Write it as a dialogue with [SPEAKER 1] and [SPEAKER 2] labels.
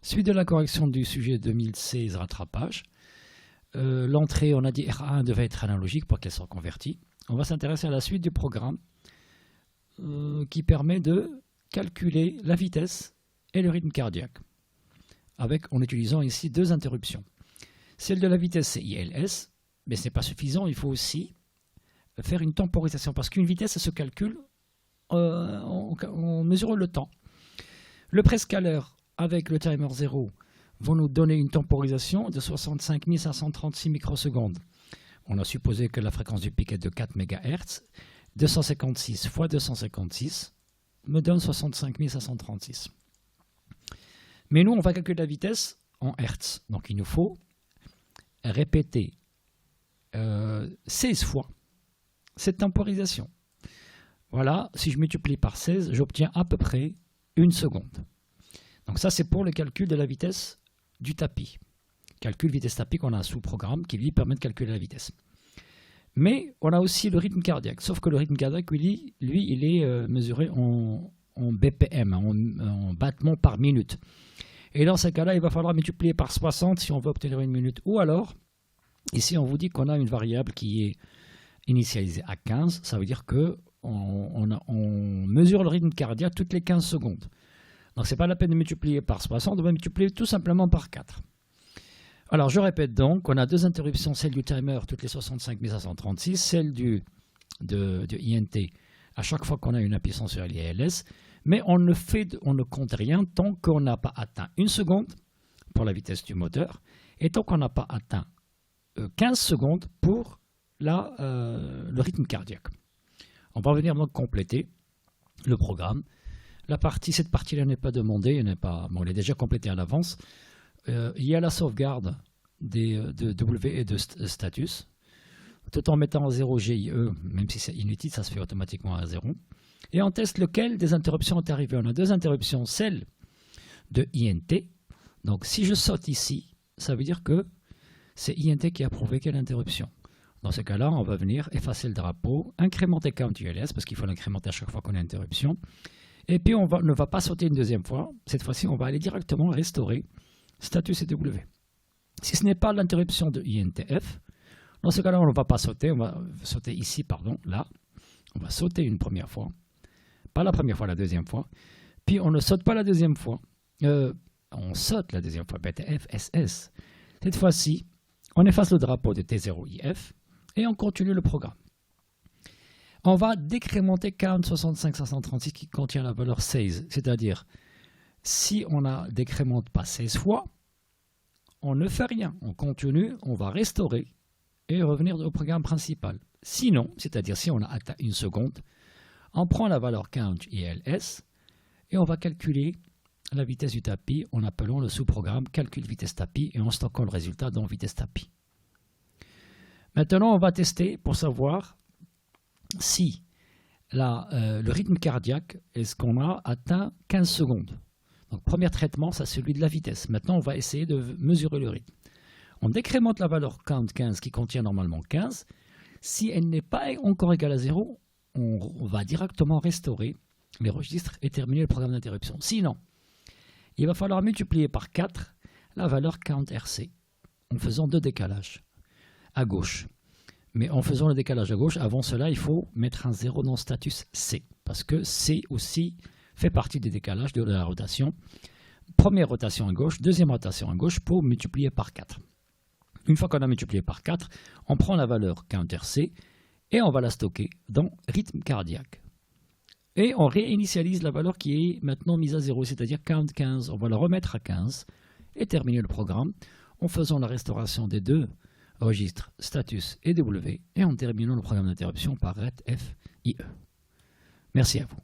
[SPEAKER 1] Suite de la correction du sujet 2016 rattrapage. L'entrée, on a dit R1 devait être analogique pour qu'elle soit convertie. On va s'intéresser à la suite du programme qui permet de calculer la vitesse et le rythme cardiaque en utilisant ici deux interruptions. Celle de la vitesse, c'est ILS, mais ce n'est pas suffisant, il faut aussi faire une temporisation parce qu'une vitesse ça se calcule on mesure le temps. Le prescaler avec le timer 0 vont nous donner une temporisation de 65 536 microsecondes. On a supposé que la fréquence du pic est de 4 MHz. 256 fois 256 me donne 65 536. Mais nous, on va calculer la vitesse en Hertz. Donc il nous faut répéter 16 fois cette temporisation. Voilà, si je multiplie par 16, j'obtiens à peu près 1 seconde. Donc ça, c'est pour le calcul de la vitesse du tapis. Calcul vitesse tapis qu'on a sous programme qui lui permet de calculer la vitesse. Mais on a aussi le rythme cardiaque, sauf que le rythme cardiaque, lui il est mesuré en BPM, en battements par minute. Et dans ce cas-là, il va falloir multiplier par 60 si on veut obtenir une minute. Ou alors, ici on vous dit qu'on a une variable qui est initialisée à 15, ça veut dire qu'on mesure le rythme cardiaque toutes les 15 secondes. Donc ce n'est pas la peine de multiplier par 60, on va multiplier tout simplement par 4. Alors je répète donc, on a deux interruptions, celle du timer toutes les 65 536, celle de INT à chaque fois qu'on a une impuissance sur l'ILS, mais on ne compte rien tant qu'on n'a pas atteint 1 seconde pour la vitesse du moteur et tant qu'on n'a pas atteint 15 secondes pour le rythme cardiaque. On va venir donc compléter le programme. Cette partie-là n'est pas demandée, elle est déjà complétée à l'avance. Il y a la sauvegarde de W et de status, tout en mettant à 0 GIE, même si c'est inutile, ça se fait automatiquement à 0. Et on teste lequel des interruptions est arrivé. On a deux interruptions, celle de INT. Donc si je saute ici, ça veut dire que c'est INT qui a provoqué l'interruption. Dans ce cas-là, on va venir effacer le drapeau, incrémenter count ULS, parce qu'il faut l'incrémenter à chaque fois qu'on a une interruption. Et puis on ne va pas sauter une deuxième fois. Cette fois-ci, on va aller directement restaurer status et W. Si ce n'est pas l'interruption de INTF, dans ce cas-là, on ne va pas sauter. On va sauter ici, là. On va sauter une première fois. Pas la première fois, la deuxième fois. Puis on ne saute pas la deuxième fois. On saute la deuxième fois, BTF, SS. Cette fois-ci, on efface le drapeau de T0IF et on continue le programme. On va décrémenter count 65 536 qui contient la valeur 16. C'est-à-dire, si on ne décrémente pas 16 fois, on ne fait rien. On continue, on va restaurer et revenir au programme principal. Sinon, c'est-à-dire si on a atteint 1 seconde, on prend la valeur count ILS et on va calculer la vitesse du tapis en appelant le sous-programme calcul vitesse tapis et en stockant le résultat dans vitesse tapis. Maintenant, on va tester pour savoir si le rythme cardiaque, est-ce qu'on a atteint 15 secondes. Donc, premier traitement, c'est celui de la vitesse. Maintenant, on va essayer de mesurer le rythme. On décrémente la valeur count 15 qui contient normalement 15. Si elle n'est pas encore égale à 0, on va directement restaurer les registres et terminer le programme d'interruption. Sinon, il va falloir multiplier par 4 la valeur count RC en faisant deux décalages à gauche. Mais en faisant le décalage à gauche, avant cela, il faut mettre un 0 dans status C. Parce que C aussi fait partie des décalages de la rotation. Première rotation à gauche, deuxième rotation à gauche pour multiplier par 4. Une fois qu'on a multiplié par 4, on prend la valeur count RC et on va la stocker dans rythme cardiaque. Et on réinitialise la valeur qui est maintenant mise à 0, c'est-à-dire count 15. On va la remettre à 15 et terminer le programme en faisant la restauration des deux registres status et W et en terminant le programme d'interruption par RET F IE. Merci à vous.